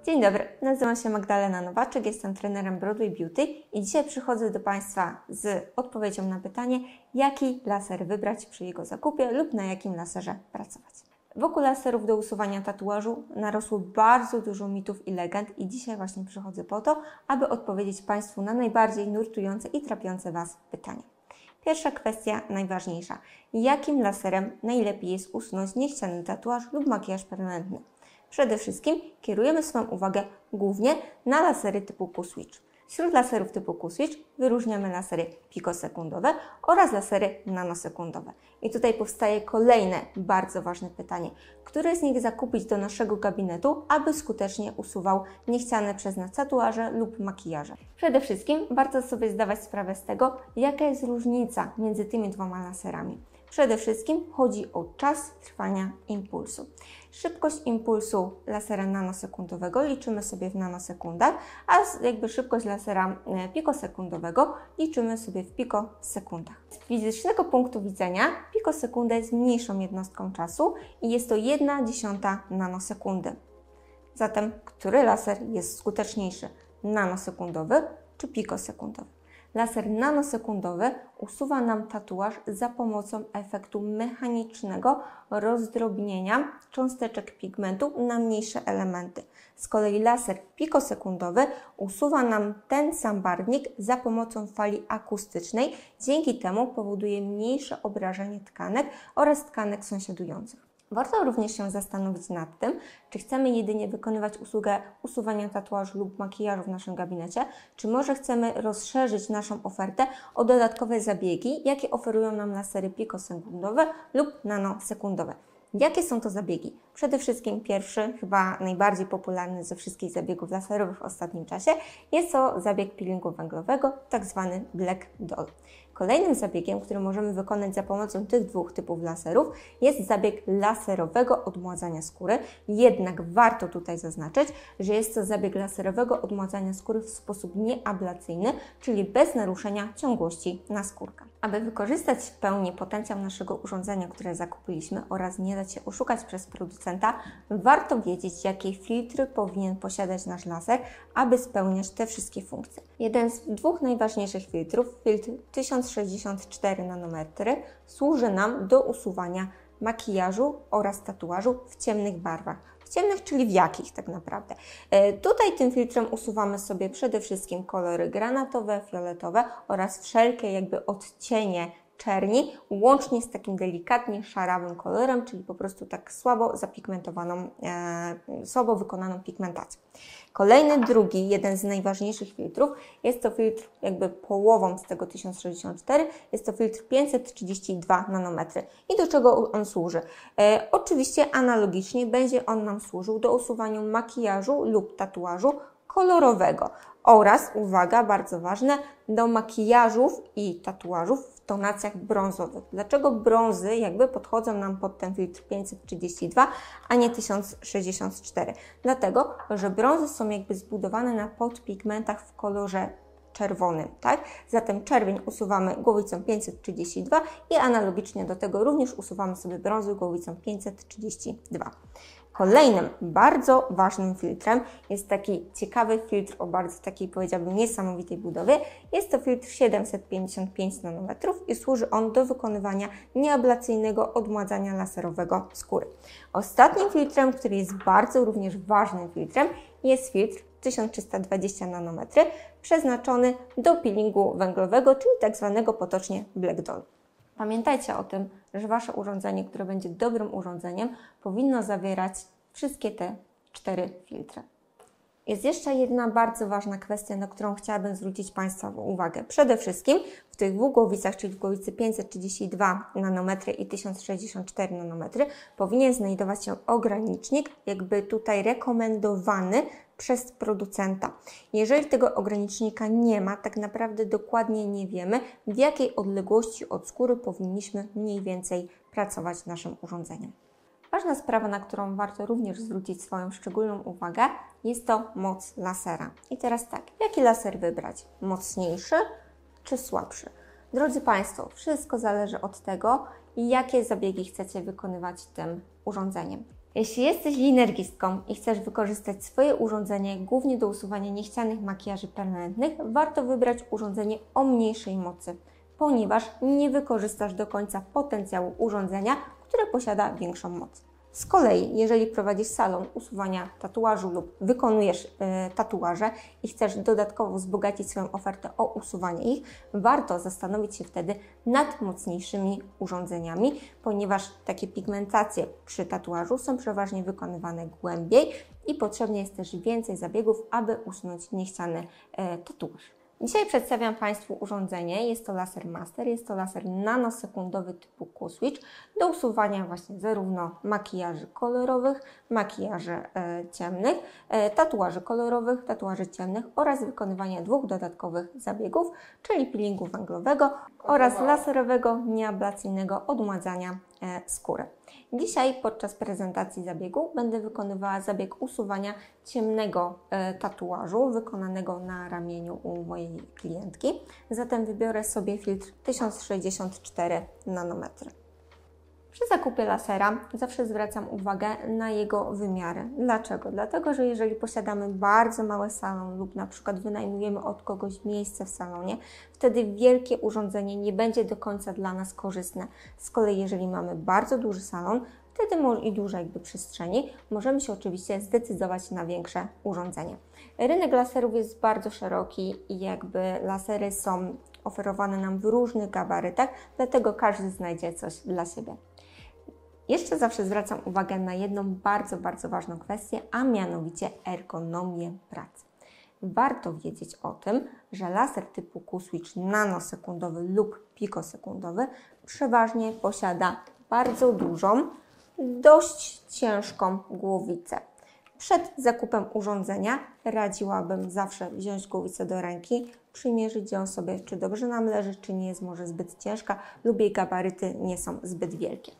Dzień dobry, nazywam się Magdalena Nowaczyk, jestem trenerem Broadway Beauty i dzisiaj przychodzę do Państwa z odpowiedzią na pytanie, jaki laser wybrać przy jego zakupie lub na jakim laserze pracować. Wokół laserów do usuwania tatuażu narosło bardzo dużo mitów i legend i dzisiaj właśnie przychodzę po to, aby odpowiedzieć Państwu na najbardziej nurtujące i trapiące Was pytania. Pierwsza kwestia, najważniejsza. Jakim laserem najlepiej jest usunąć niechciany tatuaż lub makijaż permanentny? Przede wszystkim kierujemy swoją uwagę głównie na lasery typu Q-Switch. Wśród laserów typu Q-Switch wyróżniamy lasery pikosekundowe oraz lasery nanosekundowe. I tutaj powstaje kolejne bardzo ważne pytanie. Które z nich zakupić do naszego gabinetu, aby skutecznie usuwał niechciane przez nas tatuaże lub makijaże? Przede wszystkim warto sobie zdawać sprawę z tego, jaka jest różnica między tymi dwoma laserami. Przede wszystkim chodzi o czas trwania impulsu. Szybkość impulsu lasera nanosekundowego liczymy sobie w nanosekundach, a szybkość lasera pikosekundowego liczymy sobie w pikosekundach. Z fizycznego punktu widzenia pikosekunda jest mniejszą jednostką czasu i jest to 1/10 nanosekundy. Zatem który laser jest skuteczniejszy? Nanosekundowy czy pikosekundowy? Laser nanosekundowy usuwa nam tatuaż za pomocą efektu mechanicznego rozdrobnienia cząsteczek pigmentu na mniejsze elementy. Z kolei laser pikosekundowy usuwa nam ten sam barwnik za pomocą fali akustycznej. Dzięki temu powoduje mniejsze obrażenie tkanek oraz tkanek sąsiadujących. Warto również się zastanowić nad tym, czy chcemy jedynie wykonywać usługę usuwania tatuażu lub makijażu w naszym gabinecie, czy może chcemy rozszerzyć naszą ofertę o dodatkowe zabiegi, jakie oferują nam lasery pikosekundowe lub nanosekundowe. Jakie są to zabiegi? Przede wszystkim pierwszy, chyba najbardziej popularny ze wszystkich zabiegów laserowych w ostatnim czasie, jest to zabieg peelingu węglowego, tak zwany Black Doll. Kolejnym zabiegiem, który możemy wykonać za pomocą tych dwóch typów laserów, jest zabieg laserowego odmładzania skóry. Jednak warto tutaj zaznaczyć, że jest to zabieg laserowego odmładzania skóry w sposób nieablacyjny, czyli bez naruszenia ciągłości naskórka. Aby wykorzystać w pełni potencjał naszego urządzenia, które zakupiliśmy oraz nie dać się oszukać przez producenta, warto wiedzieć, jakie filtry powinien posiadać nasz laser, aby spełniać te wszystkie funkcje. Jeden z dwóch najważniejszych filtrów, filtr 1064 nanometry, służy nam do usuwania makijażu oraz tatuażu w ciemnych barwach. W ciemnych, czyli w jakich tak naprawdę? Tutaj tym filtrem usuwamy sobie przede wszystkim kolory granatowe, fioletowe oraz wszelkie odcienie czerni, łącznie z takim delikatnie szarawym kolorem, czyli po prostu tak słabo zapigmentowaną, słabo wykonaną pigmentacją. Kolejny, drugi, jeden z najważniejszych filtrów, jest to filtr połową z tego 1064, jest to filtr 532 nanometry. I do czego on służy? Oczywiście analogicznie będzie on nam służył do usuwania makijażu lub tatuażu kolorowego oraz, uwaga, bardzo ważne, do makijażów i tatuażów w tonacjach brązowych. Dlaczego brązy podchodzą nam pod ten filtr 532, a nie 1064? Dlatego, że brązy są zbudowane na podpigmentach w kolorze czerwonym, tak? Zatem czerwień usuwamy głowicą 532 i analogicznie do tego również usuwamy sobie brązy głowicą 532. Kolejnym bardzo ważnym filtrem jest taki ciekawy filtr o bardzo takiej, powiedziałabym, niesamowitej budowie. Jest to filtr 755 nanometrów i służy on do wykonywania nieablacyjnego odmładzania laserowego skóry. Ostatnim filtrem, który jest bardzo również ważnym filtrem, jest filtr 1320 nanometry, przeznaczony do peelingu węglowego, czyli tak zwanego potocznie Black Doll. Pamiętajcie o tym, że Wasze urządzenie, które będzie dobrym urządzeniem, powinno zawierać wszystkie te 4 filtry. Jest jeszcze jedna bardzo ważna kwestia, na którą chciałabym zwrócić Państwa uwagę. Przede wszystkim w tych dwóch głowicach, czyli w głowicy 532 nanometry i 1064 nanometry, powinien znajdować się ogranicznik, tutaj rekomendowany przez producenta. Jeżeli tego ogranicznika nie ma, tak naprawdę dokładnie nie wiemy, w jakiej odległości od skóry powinniśmy mniej więcej pracować naszym urządzeniem. Ważna sprawa, na którą warto również zwrócić swoją szczególną uwagę, jest to moc lasera. I teraz tak, jaki laser wybrać? Mocniejszy czy słabszy? Drodzy Państwo, wszystko zależy od tego, jakie zabiegi chcecie wykonywać tym urządzeniem. Jeśli jesteś linergistką i chcesz wykorzystać swoje urządzenie głównie do usuwania niechcianych makijaży permanentnych, warto wybrać urządzenie o mniejszej mocy, ponieważ nie wykorzystasz do końca potencjału urządzenia, które posiada większą moc. Z kolei, jeżeli prowadzisz salon usuwania tatuażu lub wykonujesz tatuaże i chcesz dodatkowo wzbogacić swoją ofertę o usuwanie ich, warto zastanowić się wtedy nad mocniejszymi urządzeniami, ponieważ takie pigmentacje przy tatuażu są przeważnie wykonywane głębiej i potrzebne jest też więcej zabiegów, aby usunąć niechciany tatuaż. Dzisiaj przedstawiam Państwu urządzenie, jest to laser master, jest to laser nanosekundowy typu Q-Switch do usuwania właśnie zarówno makijaży kolorowych, makijaży ciemnych, tatuaży kolorowych, tatuaży ciemnych oraz wykonywania dwóch dodatkowych zabiegów, czyli peelingu węglowego oraz laserowego, nieablacyjnego odmładzania skóry. Dzisiaj podczas prezentacji zabiegu będę wykonywała zabieg usuwania ciemnego tatuażu wykonanego na ramieniu u mojej klientki. Zatem wybiorę sobie filtr 1064 nanometry. Przy zakupie lasera zawsze zwracam uwagę na jego wymiary. Dlaczego? Dlatego, że jeżeli posiadamy bardzo mały salon lub na przykład wynajmujemy od kogoś miejsce w salonie, wtedy wielkie urządzenie nie będzie do końca dla nas korzystne. Z kolei jeżeli mamy bardzo duży salon, wtedy i dużo przestrzeni, możemy się oczywiście zdecydować na większe urządzenie. Rynek laserów jest bardzo szeroki i lasery są oferowane nam w różnych gabarytach, dlatego każdy znajdzie coś dla siebie. Jeszcze zawsze zwracam uwagę na jedną bardzo ważną kwestię, a mianowicie ergonomię pracy. Warto wiedzieć o tym, że laser typu Q-Switch nanosekundowy lub pikosekundowy przeważnie posiada bardzo dużą, dość ciężką głowicę. Przed zakupem urządzenia radziłabym zawsze wziąć głowicę do ręki, przymierzyć ją sobie, czy dobrze nam leży, czy nie jest może zbyt ciężka lub jej gabaryty nie są zbyt wielkie.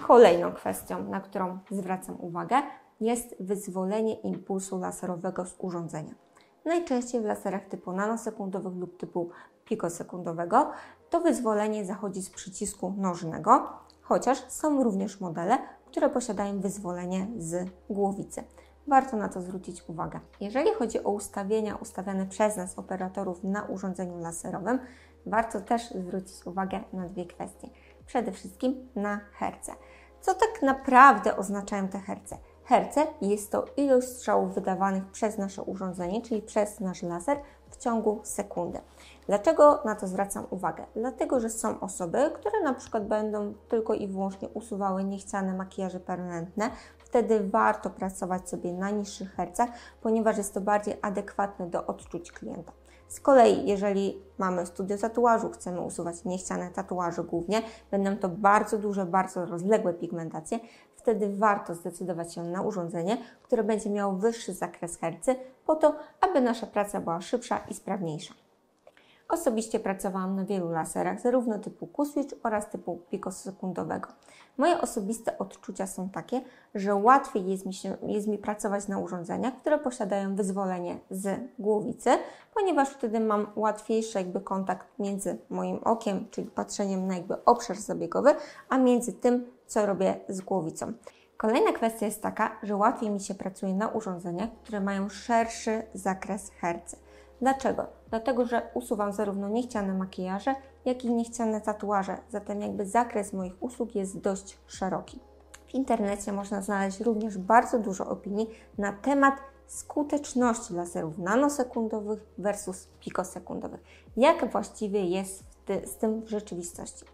Kolejną kwestią, na którą zwracam uwagę, jest wyzwolenie impulsu laserowego z urządzenia. Najczęściej w laserach typu nanosekundowych lub typu pikosekundowego to wyzwolenie zachodzi z przycisku nożnego, chociaż są również modele, które posiadają wyzwolenie z głowicy. Warto na to zwrócić uwagę. Jeżeli chodzi o ustawienia ustawiane przez nas, operatorów, na urządzeniu laserowym, warto też zwrócić uwagę na dwie kwestie. Przede wszystkim na herce. Co tak naprawdę oznaczają te herce? Herce jest to ilość strzałów wydawanych przez nasze urządzenie, czyli przez nasz laser w ciągu sekundy. Dlaczego na to zwracam uwagę? Dlatego, że są osoby, które na przykład będą tylko i wyłącznie usuwały niechciane makijaże permanentne. Wtedy warto pracować sobie na niższych hercach, ponieważ jest to bardziej adekwatne do odczuć klienta. Z kolei, jeżeli mamy studio tatuażu, chcemy usuwać niechciane tatuaże głównie, będą to bardzo duże, bardzo rozległe pigmentacje, wtedy warto zdecydować się na urządzenie, które będzie miało wyższy zakres hercy, po to, aby nasza praca była szybsza i sprawniejsza. Osobiście pracowałam na wielu laserach, zarówno typu Q-Switch oraz typu pikosekundowego. Moje osobiste odczucia są takie, że łatwiej jest mi pracować na urządzeniach, które posiadają wyzwolenie z głowicy, ponieważ wtedy mam łatwiejszy kontakt między moim okiem, czyli patrzeniem na obszar zabiegowy, a między tym, co robię z głowicą. Kolejna kwestia jest taka, że łatwiej mi się pracuje na urządzeniach, które mają szerszy zakres hercy. Dlaczego? Dlatego, że usuwam zarówno niechciane makijaże, jak i niechciane tatuaże, zatem zakres moich usług jest dość szeroki. W internecie można znaleźć również bardzo dużo opinii na temat skuteczności laserów nanosekundowych versus pikosekundowych. Jak właściwie jest z tym w rzeczywistości?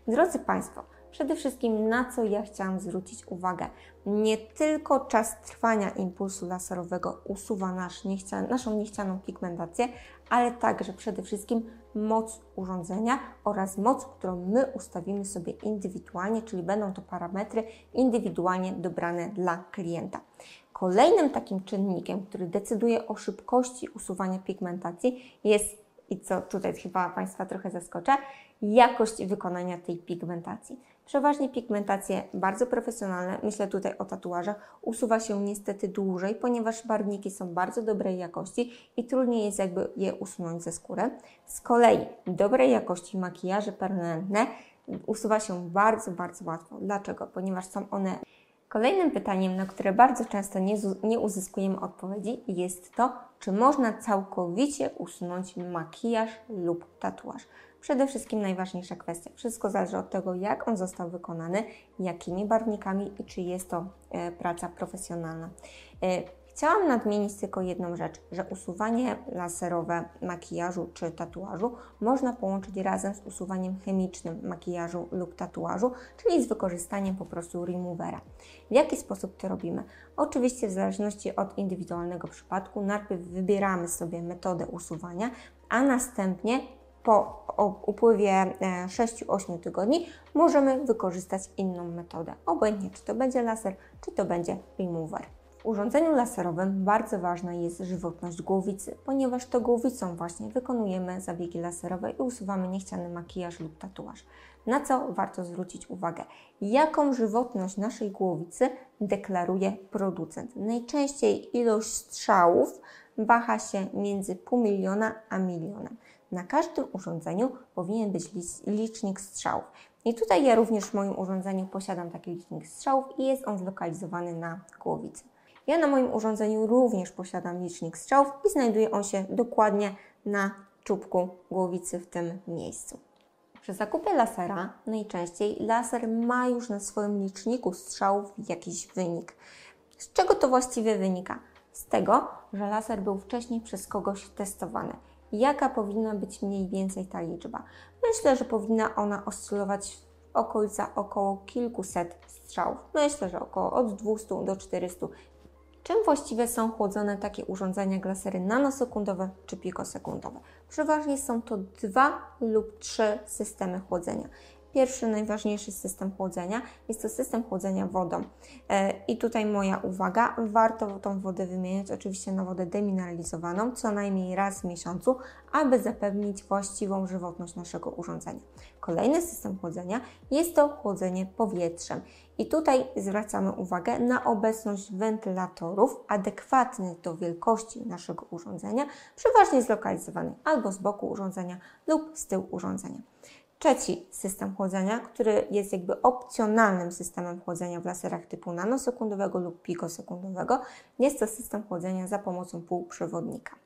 Drodzy Państwo, przede wszystkim na co ja chciałam zwrócić uwagę. Nie tylko czas trwania impulsu laserowego usuwa naszą niechcianą pigmentację, ale także przede wszystkim moc urządzenia oraz moc, którą my ustawimy sobie indywidualnie, czyli będą to parametry indywidualnie dobrane dla klienta. Kolejnym takim czynnikiem, który decyduje o szybkości usuwania pigmentacji jest, i co tutaj chyba Państwa trochę zaskoczę, jakość wykonania tej pigmentacji. Przeważnie pigmentacje bardzo profesjonalne, myślę tutaj o tatuażach, usuwa się niestety dłużej, ponieważ barwniki są bardzo dobrej jakości i trudniej jest je usunąć ze skóry. Z kolei dobrej jakości makijaże permanentne usuwa się bardzo, bardzo łatwo. Dlaczego? Ponieważ są one... Kolejnym pytaniem, na które bardzo często nie uzyskujemy odpowiedzi, jest to, czy można całkowicie usunąć makijaż lub tatuaż. Przede wszystkim najważniejsza kwestia. Wszystko zależy od tego, jak on został wykonany, jakimi barwnikami i czy jest to praca profesjonalna. Chciałam nadmienić tylko jedną rzecz, że usuwanie laserowe makijażu czy tatuażu można połączyć razem z usuwaniem chemicznym makijażu lub tatuażu, czyli z wykorzystaniem po prostu removera. W jaki sposób to robimy? Oczywiście w zależności od indywidualnego przypadku najpierw wybieramy sobie metodę usuwania, a następnie po upływie 6-8 tygodni możemy wykorzystać inną metodę. Obojętnie, czy to będzie laser, czy to będzie remover. W urządzeniu laserowym bardzo ważna jest żywotność głowicy, ponieważ to głowicą właśnie wykonujemy zabiegi laserowe i usuwamy niechciany makijaż lub tatuaż. Na co warto zwrócić uwagę? Jaką żywotność naszej głowicy deklaruje producent? Najczęściej ilość strzałów waha się między 500 000 a 1 000 000. Na każdym urządzeniu powinien być licznik strzałów. I tutaj ja również w moim urządzeniu posiadam taki licznik strzałów i jest on zlokalizowany na głowicy. Ja na moim urządzeniu również posiadam licznik strzałów i znajduje on się dokładnie na czubku głowicy w tym miejscu. Przy zakupie lasera najczęściej laser ma już na swoim liczniku strzałów jakiś wynik. Z czego to właściwie wynika? Z tego, że laser był wcześniej przez kogoś testowany. Jaka powinna być mniej więcej ta liczba? Myślę, że powinna ona oscylować w około kilkuset strzałów. Myślę, że około od 200 do 400. Czym właściwie są chłodzone takie urządzenia jak lasery nanosekundowe czy pikosekundowe? Przeważnie są to 2 lub 3 systemy chłodzenia. Pierwszy, najważniejszy system chłodzenia jest to system chłodzenia wodą. I tutaj moja uwaga, warto tą wodę wymieniać oczywiście na wodę demineralizowaną co najmniej raz w miesiącu, aby zapewnić właściwą żywotność naszego urządzenia. Kolejny system chłodzenia jest to chłodzenie powietrzem. I tutaj zwracamy uwagę na obecność wentylatorów adekwatnych do wielkości naszego urządzenia, przeważnie zlokalizowanych albo z boku urządzenia lub z tyłu urządzenia. Trzeci system chłodzenia, który jest jakby opcjonalnym systemem chłodzenia w laserach typu nanosekundowego lub pikosekundowego, jest to system chłodzenia za pomocą półprzewodnika.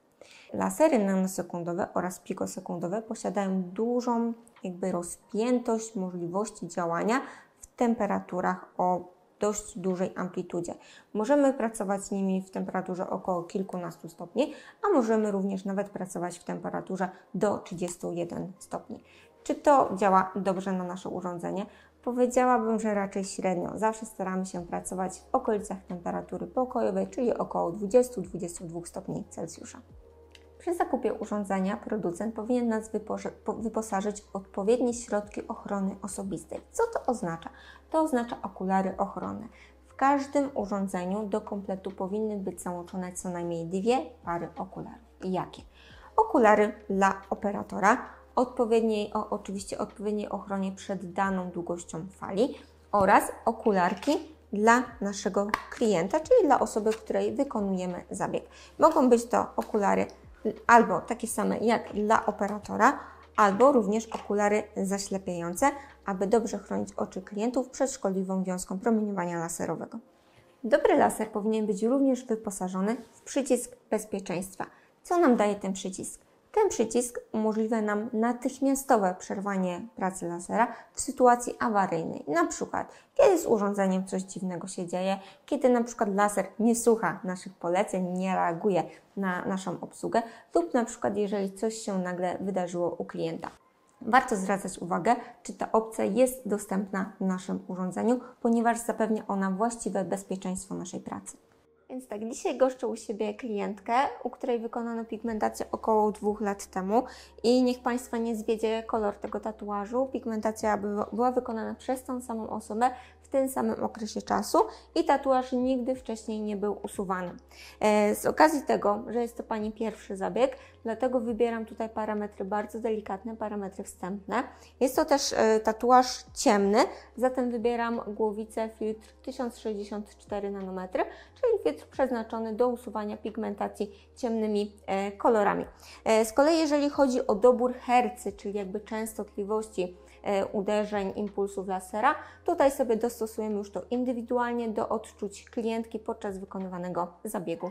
Lasery nanosekundowe oraz pikosekundowe posiadają dużą jakby rozpiętość możliwości działania w temperaturach o dość dużej amplitudzie. Możemy pracować z nimi w temperaturze około kilkunastu stopni, a możemy również nawet pracować w temperaturze do 31 stopni. Czy to działa dobrze na nasze urządzenie? Powiedziałabym, że raczej średnio. Zawsze staramy się pracować w okolicach temperatury pokojowej, czyli około 20-22 stopni Celsjusza. Przy zakupie urządzenia producent powinien nas wyposażyć w odpowiednie środki ochrony osobistej. Co to oznacza? To oznacza okulary ochronne. W każdym urządzeniu do kompletu powinny być załączone co najmniej 2 pary okularów. Jakie? Okulary dla operatora, oczywiście odpowiedniej ochronie przed daną długością fali oraz okularki dla naszego klienta, czyli dla osoby, której wykonujemy zabieg. Mogą być to okulary albo takie same jak dla operatora, albo również okulary zaślepiające, aby dobrze chronić oczy klientów przed szkodliwą wiązką promieniowania laserowego. Dobry laser powinien być również wyposażony w przycisk bezpieczeństwa. Co nam daje ten przycisk? Ten przycisk umożliwia nam natychmiastowe przerwanie pracy lasera w sytuacji awaryjnej. Na przykład, kiedy z urządzeniem coś dziwnego się dzieje, kiedy na przykład laser nie słucha naszych poleceń, nie reaguje na naszą obsługę lub na przykład jeżeli coś się nagle wydarzyło u klienta. Warto zwracać uwagę, czy ta opcja jest dostępna w naszym urządzeniu, ponieważ zapewnia ona właściwe bezpieczeństwo naszej pracy. Więc tak, dzisiaj goszczę u siebie klientkę, u której wykonano pigmentację około 2 lat temu i niech Państwa nie zwiedzie kolor tego tatuażu. Pigmentacja była wykonana przez tą samą osobę w tym samym okresie czasu i tatuaż nigdy wcześniej nie był usuwany. Z okazji tego, że jest to Pani pierwszy zabieg, dlatego wybieram tutaj parametry bardzo delikatne, parametry wstępne. Jest to też tatuaż ciemny, zatem wybieram głowicę filtr 1064 nanometry, czyli filtr przeznaczony do usuwania pigmentacji ciemnymi kolorami. Z kolei jeżeli chodzi o dobór hercy, czyli jakby częstotliwości uderzeń, impulsów lasera. Tutaj sobie dostosujemy już to indywidualnie do odczuć klientki podczas wykonywanego zabiegu.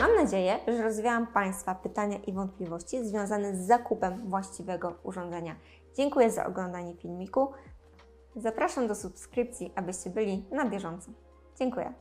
Mam nadzieję, że rozwiałam Państwa pytania i wątpliwości związane z zakupem właściwego urządzenia. Dziękuję za oglądanie filmiku. Zapraszam do subskrypcji, abyście byli na bieżąco. Dziękuję.